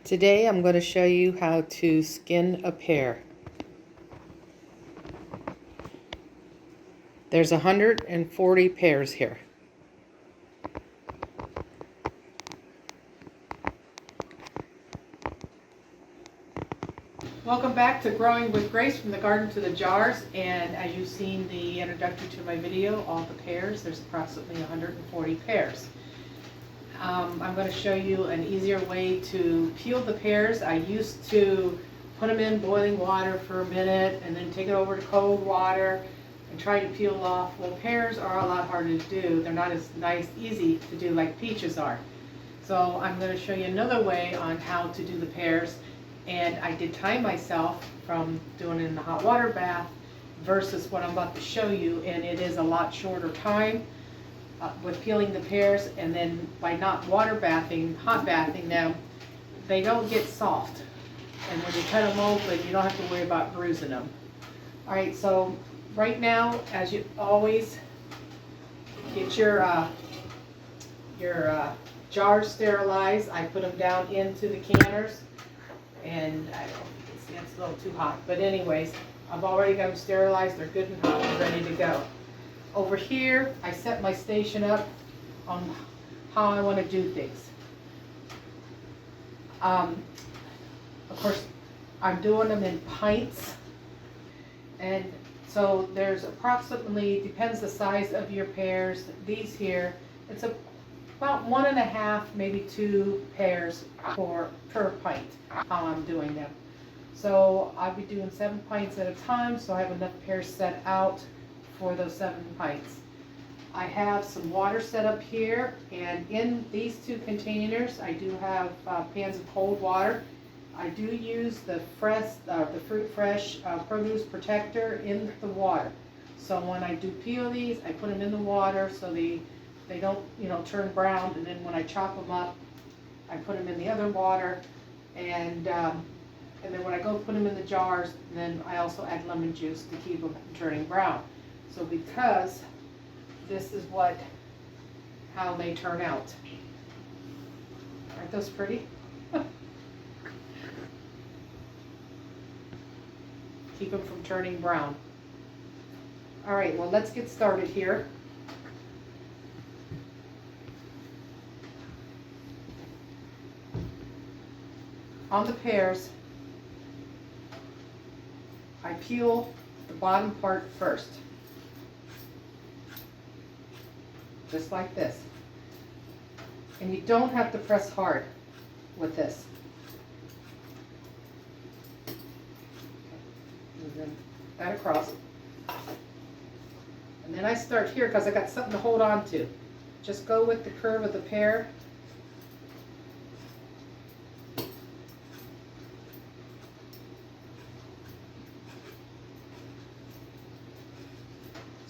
Today I'm going to show you how to skin a pear. There's 140 pears here. Welcome back to Growing with Grace, from the garden to the jars. And as you've seen the introductory to my video, all the pears, there's approximately 140 pears. I'm going to show you an easier way to peel the pears. I used to put them in boiling water for a minute and then take it over to cold water and try to peel off. Well, pears are a lot harder to do. They're not as easy to do like peaches are. So I'm going to show you another way on how to do the pears. And I did time myself from doing it in the hot water bath versus what I'm about to show you, and it is a lot shorter time with peeling the pears. And then by not hot bathing them, they don't get soft. And when you cut them open, you don't have to worry about bruising them. All right, so right now, as you always, get your jars sterilized. I put them down into the canners. And I don't know, it's a little too hot. But anyways, I've already got them sterilized. They're good and hot and ready to go. Over here, I set my station up on how I want to do things. Of course, I'm doing them in pints. And so there's approximately, depends the size of your pears. These here, it's about 1.5, maybe 2 pears per pint, how I'm doing them. So I'll be doing 7 pints at a time, so I have enough pears set out for those 7 pints. I have some water set up here, and in these 2 containers, I do have pans of cold water. I do use the Fruit Fresh produce protector in the water. So when I do peel these, I put them in the water so they don't, turn brown. And then when I chop them up, I put them in the other water, and then when I go put them in the jars, then I also add lemon juice to keep them from turning brown. So because this is how they turn out. Aren't those pretty? Keep them from turning brown. All right, well, let's get started here. On the pears, I peel the bottom part first, just like this. And you don't have to press hard with this. And then that across. And then I start here because I got something to hold on to. Just go with the curve of the pear.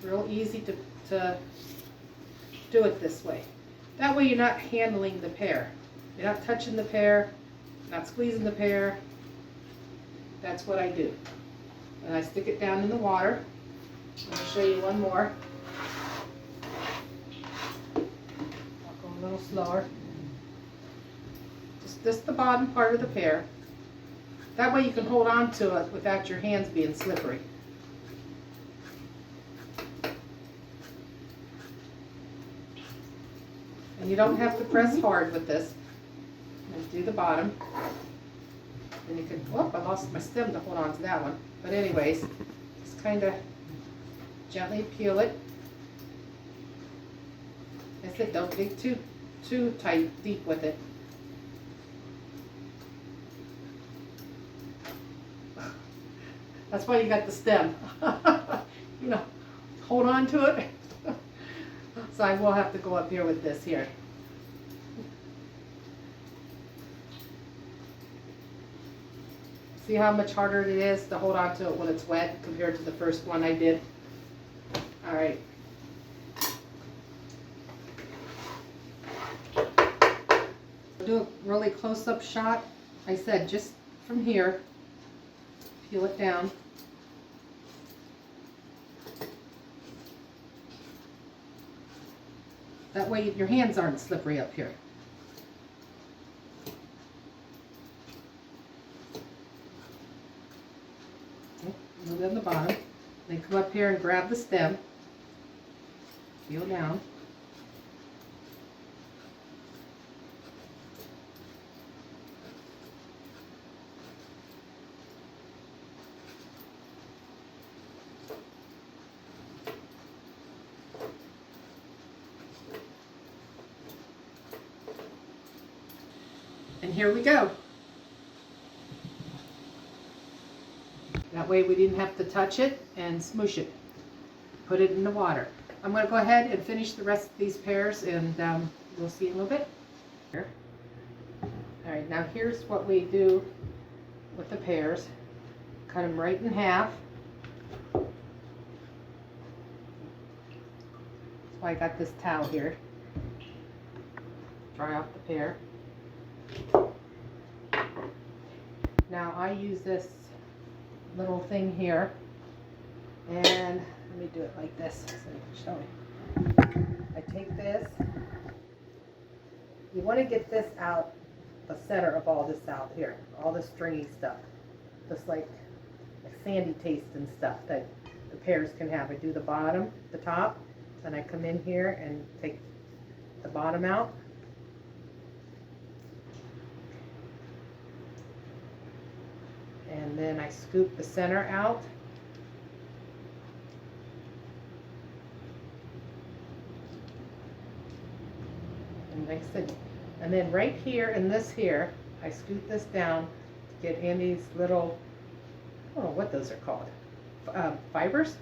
Real easy to do it this way. That way you're not handling the pear. You're not touching the pear, not squeezing the pear. That's what I do. And I stick it down in the water. I'm going to show you one more. I'll go a little slower. Just the bottom part of the pear. That way you can hold on to it without your hands being slippery. And you don't have to press hard with this. Just do the bottom. And you can, whoop, I lost my stem to hold on to that one. But anyways, just kind of gently peel it. That's it, don't dig too tight, deep with it. That's why you got the stem. Hold on to it. So I will have to go up here with this here. See how much harder it is to hold on to it when it's wet compared to the first one I did? All right. Do a really close-up shot. I said just from here, peel it down. That way your hands aren't slippery up here. a little bit on the bottom. Then come up here and grab the stem. Peel down. And here we go. That way we didn't have to touch it and smoosh it. Put it in the water. I'm going to go ahead and finish the rest of these pears, and we'll see in a little bit. Here. All right, now here's what we do with the pears. Cut them right in half. That's why I got this towel here. Dry off the pear. Now I use this little thing here, and let me do it like this so you can show me. I take this. You want to get this out, the center of all this out here, all the stringy stuff, just like sandy taste and stuff that the pears can have. I do the bottom, the top, then I come in here and take the bottom out. And then I scoop the center out. And like I said, and then right here and this here, I scoop this down to get in these little, I don't know what those are called, fibers.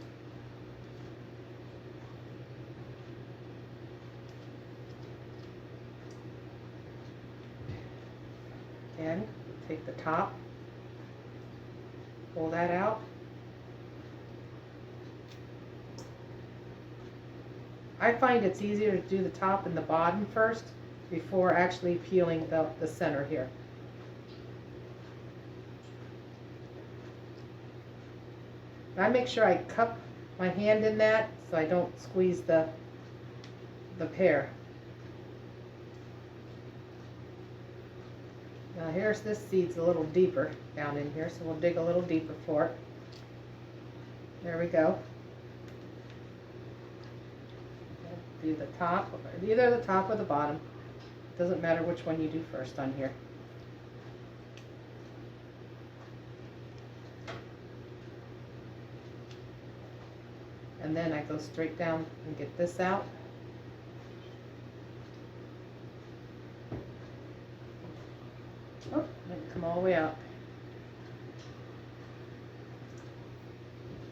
And take the top. Pull that out. I find it's easier to do the top and the bottom first before actually peeling the center here. I make sure I cup my hand in that so I don't squeeze the pear. Now here's this seed's a little deeper down in here, so we'll dig a little deeper for it. There we go. Do the top, either the top or the bottom. Doesn't matter which one you do first on here. And then I go straight down and get this out. Oh, let it come all the way out.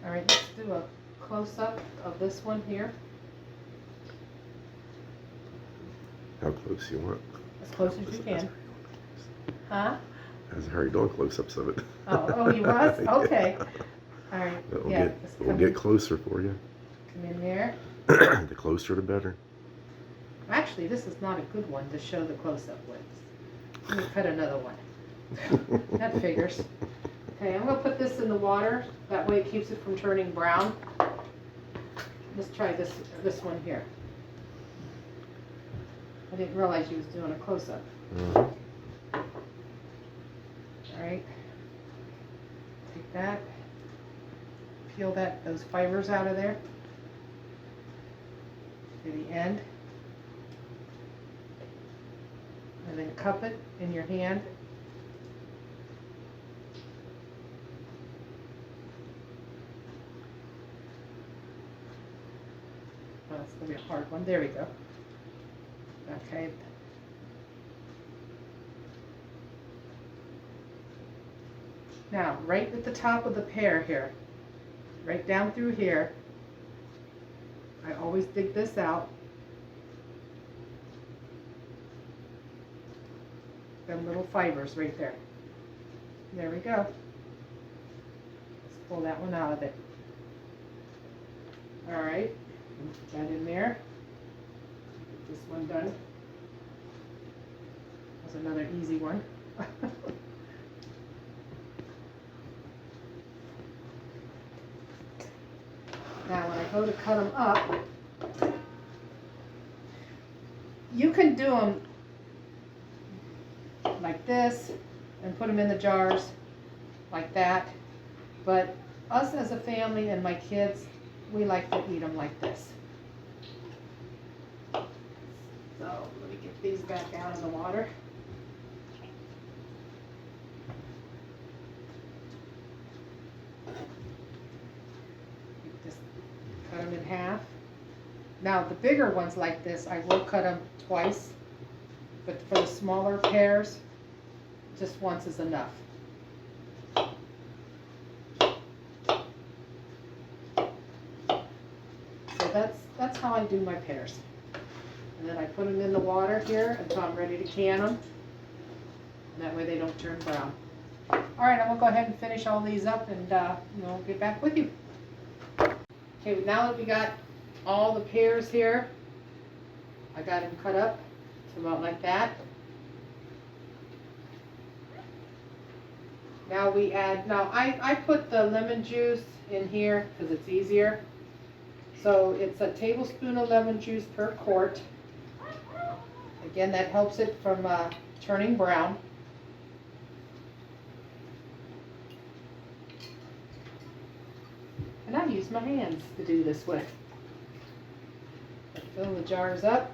All right, let's do a close-up of this one here. How close you want? As close as you can. Huh? How's Harry doing close-ups of it? Oh, he was? Okay. All right. We'll get closer for you. Come in there. The closer the better. Actually, this is not a good one to show the close-up with. Let me cut another one. That figures. Okay, I'm going to put this in the water. That way it keeps it from turning brown. Let's try this one here. I didn't realize you was doing a close-up. All right. Take that. Peel those fibers out of there to the end. And then cup it in your hand. Oh, it's going to be a hard one. There we go. Okay. Now, right at the top of the pear here, right down through here, I always dig this out. Them little fibers right there. There we go. Let's pull that one out of it. All right, put that in there. Get this one done. That's another easy one. Now when I go to cut them up, you can do them like this and put them in the jars like that, but us as a family and my kids, we like to eat them like this. So let me get these back out of the water. Just cut them in half. Now the bigger ones like this, I will cut them twice, but for the smaller pears, just once is enough. So that's how I do my pears. And then I put them in the water here until I'm ready to can them. And that way they don't turn brown. All right, I'm gonna go ahead and finish all these up and we'll get back with you. Okay, now that we got all the pears here, I got them cut up to about like that. Now we add, I put the lemon juice in here because it's easier. So it's a tablespoon of lemon juice per quart. Again, that helps it from turning brown. And I use my hands to do this with. Fill the jars up.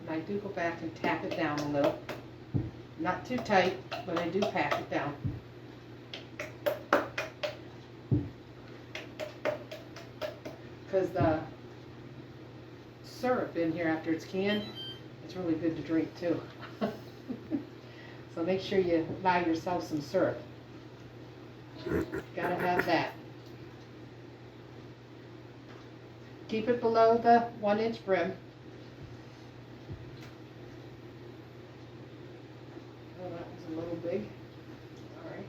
I do go back and tap it down a little. Not too tight, but I do pack it down. Because the syrup in here after it's canned, it's really good to drink too. So make sure you buy yourself some syrup. Gotta have that. Keep it below the 1-inch brim. Oh, that was a little big. All right.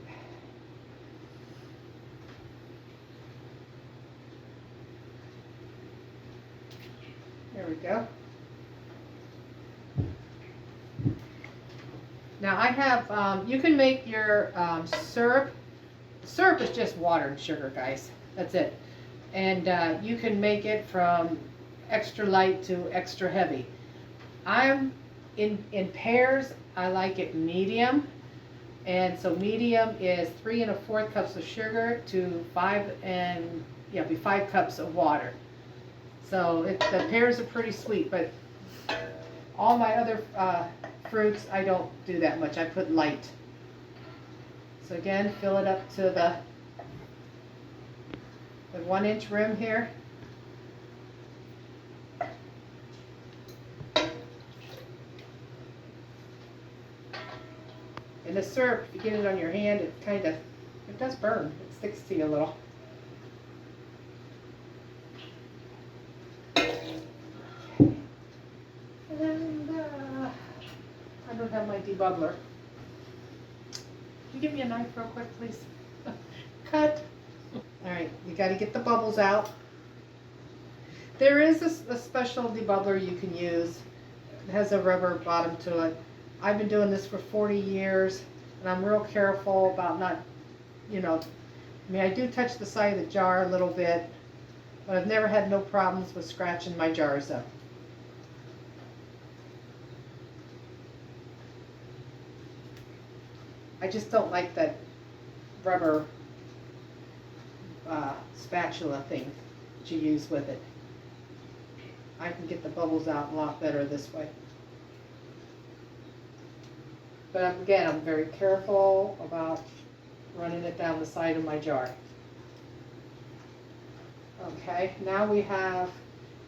There we go. Now I have, you can make your syrup. Syrup is just water and sugar, guys. That's it. And you can make it from extra light to extra heavy. I'm in pears, I like it medium. And so medium is 3 1/4 cups of sugar to 5 cups of water. So the pears are pretty sweet, but all my other fruits, I don't do that much. I put light. So again, fill it up to the 1-inch rim here. And the syrup, if you get it on your hand, it does burn. It sticks to you a little. And I don't have my debubbler. Can you give me a knife real quick, please? Cut. All right, you got to get the bubbles out. There is a special debubbler you can use. It has a rubber bottom to it. I've been doing this for 40 years, and I'm real careful about not, I do touch the side of the jar a little bit, but I've never had no problems with scratching my jars up. I just don't like that rubber spatula thing that you use with it. I can get the bubbles out a lot better this way. But again, I'm very careful about running it down the side of my jar. Okay, now we have,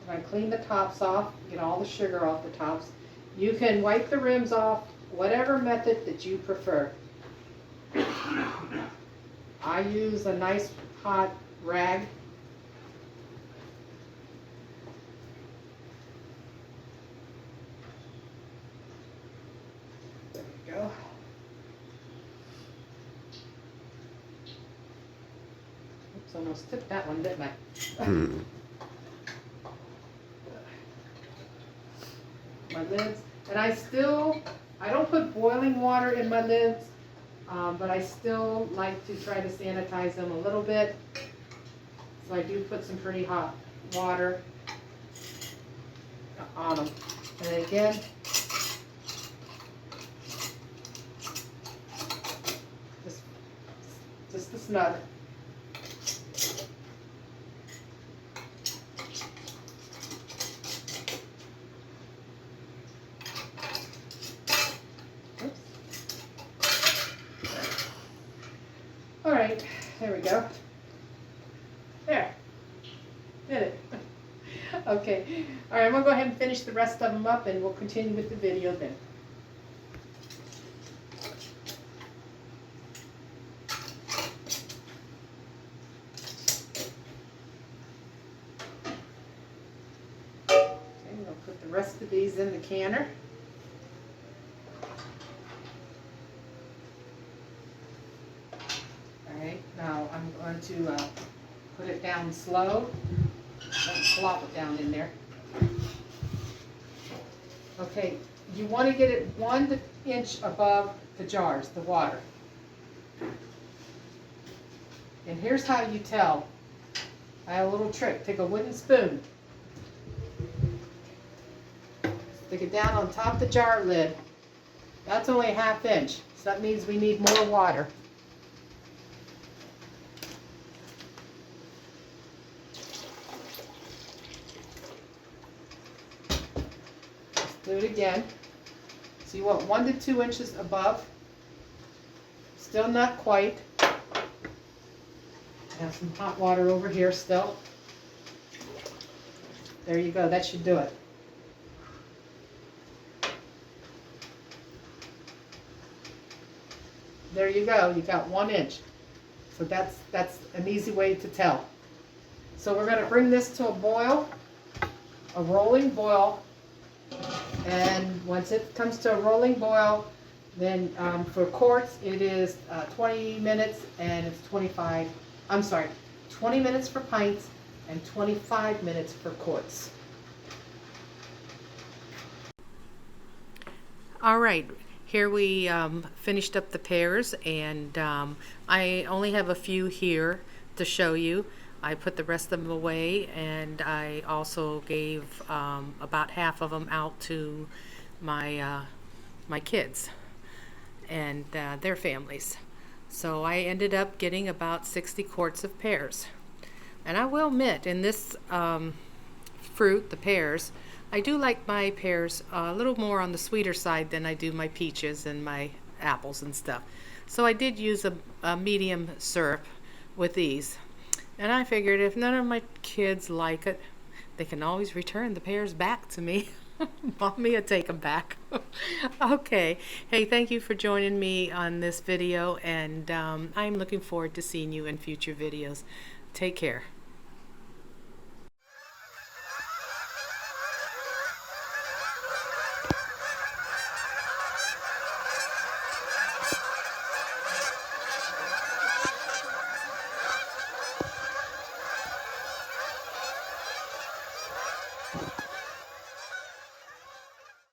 I'm going to clean the tops off, get all the sugar off the tops. You can wipe the rims off, whatever method that you prefer. I use a nice hot rag. There we go. Oops, almost tipped that one, didn't I? My lids. And I don't put boiling water in my lids. But I still like to try to sanitize them a little bit. So I do put some pretty hot water on them. And again, just the snug. Oops. All right, there we go. There, did it. Okay, all right, I'm gonna go ahead and finish the rest of them up and we'll continue with the video then. Okay, we'll put the rest of these in the canner. All right, now I'm going to put it down slow. Don't plop it down in there. Okay, you want to get it 1 inch above the jars, the water. And here's how you tell. I have a little trick. Take a wooden spoon. Stick it down on top of the jar lid. That's only a 1/2 inch, so that means we need more water. Do it again. So you want 1 to 2 inches above. Still not quite. I have some hot water over here still. There you go, that should do it. There you go, you got 1 inch. So that's an easy way to tell. So we're going to bring this to a boil, a rolling boil. And once it comes to a rolling boil, then for quarts it is 20 minutes and it's 20 minutes for pints and 25 minutes for quarts. All right, here we finished up the pears, and I only have a few here to show you. I put the rest of them away, and I also gave about half of them out to my my kids and their families. So I ended up getting about 60 quarts of pears. And I will admit, in this fruit, the pears, I do like my pears a little more on the sweeter side than I do my peaches and my apples and stuff. So I did use a medium syrup with these. And I figured if none of my kids like it, they can always return the pears back to me. Mommy will take them back. Okay. Hey, thank you for joining me on this video, and I'm looking forward to seeing you in future videos. Take care.